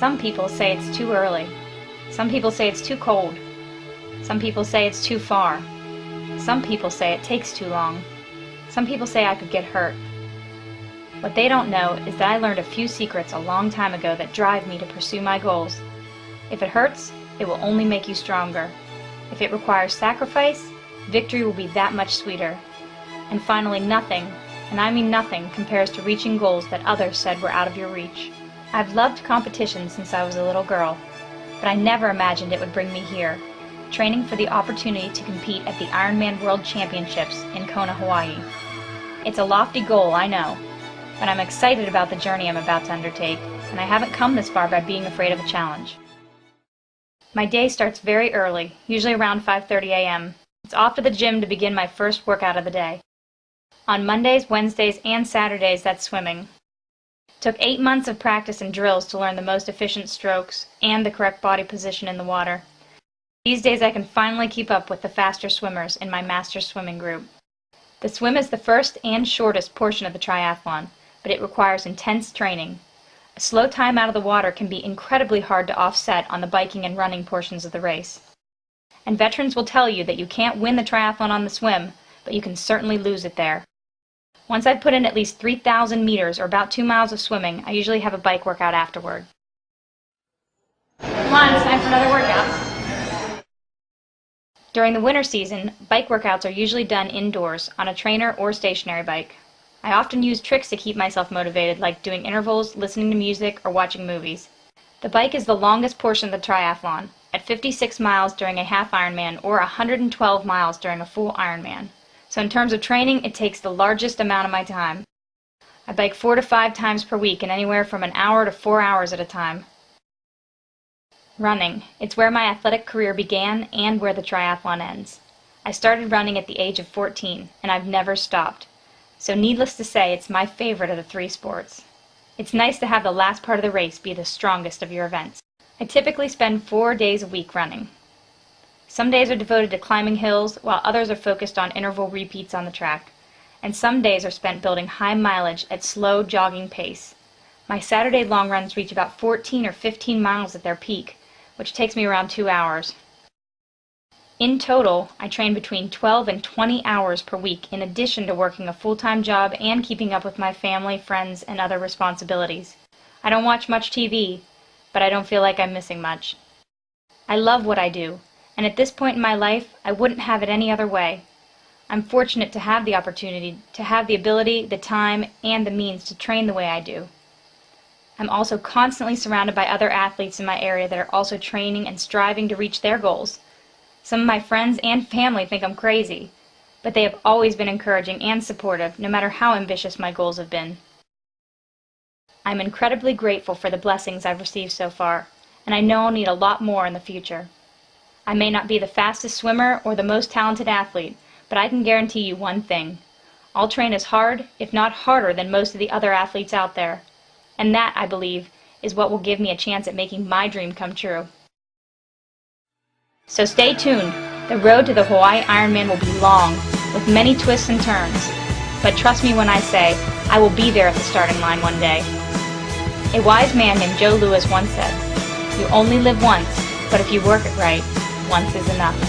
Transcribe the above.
Some people say it's too early. Some people say it's too cold. Some people say it's too far. Some people say it takes too long. Some people say I could get hurt. What they don't know is that I learned a few secrets a long time ago that drive me to pursue my goals. If it hurts, it will only make you stronger. If it requires sacrifice, victory will be that much sweeter. And finally, nothing, and I mean nothing, compares to reaching goals that others said were out of your reach. I've loved competition since I was a little girl, but I never imagined it would bring me here, training for the opportunity to compete at the Ironman World Championships in Kona, Hawaii. It's a lofty goal, I know, but I'm excited about the journey I'm about to undertake, and I haven't come this far by being afraid of a challenge. My day starts very early, usually around 5:30 a.m. It's off to the gym to begin my first workout of the day. On Mondays, Wednesdays, and Saturdays, that's swimming. It took 8 months of practice and drills to learn the most efficient strokes and the correct body position in the water. These days I can finally keep up with the faster swimmers in my master's swimming group. The swim is the first and shortest portion of the triathlon, but it requires intense training. A slow time out of the water can be incredibly hard to offset on the biking and running portions of the race. And veterans will tell you that you can't win the triathlon on the swim, but you can certainly lose it there. Once I've put in at least 3,000 meters or about 2 miles of swimming, I usually have a bike workout afterward. Come on, it's time for another workout. During the winter season, bike workouts are usually done indoors on a trainer or stationary bike. I often use tricks to keep myself motivated, like doing intervals, listening to music, or watching movies. The bike is the longest portion of the triathlon, at 56 miles during a half Ironman or 112 miles during a full Ironman. So in terms of training, it takes the largest amount of my time. I bike 4 to 5 times per week and anywhere from an hour to 4 hours at a time. Running. It's where my athletic career began and where the triathlon ends. I started running at the age of 14, and I've never stopped. So needless to say, it's my favorite of the 3 sports. It's nice to have the last part of the race be the strongest of your events. I typically spend 4 days a week running. Some days are devoted to climbing hills, while others are focused on interval repeats on the track. And some days are spent building high mileage at slow jogging pace. My Saturday long runs reach about 14 or 15 miles at their peak, which takes me around 2 hours. In total, I train between 12 and 20 hours per week in addition to working a full-time job and keeping up with my family, friends, and other responsibilities. I don't watch much TV, but I don't feel like I'm missing much. I love what I do, and at this point in my life, I wouldn't have it any other way. I'm fortunate to have the opportunity, to have the ability, the time, and the means to train the way I do. I'm also constantly surrounded by other athletes in my area that are also training and striving to reach their goals. Some of my friends and family think I'm crazy, but they have always been encouraging and supportive, no matter how ambitious my goals have been. I'm incredibly grateful for the blessings I've received so far, and I know I'll need a lot more in the future. I may not be the fastest swimmer or the most talented athlete, but I can guarantee you one thing. I'll train as hard, if not harder, than most of the other athletes out there. And that, I believe, is what will give me a chance at making my dream come true. So stay tuned. The road to the Hawaii Ironman will be long, with many twists and turns. But trust me when I say, I will be there at the starting line one day. A wise man named Joe Louis once said, "You only live once, but if you work it right, once is enough."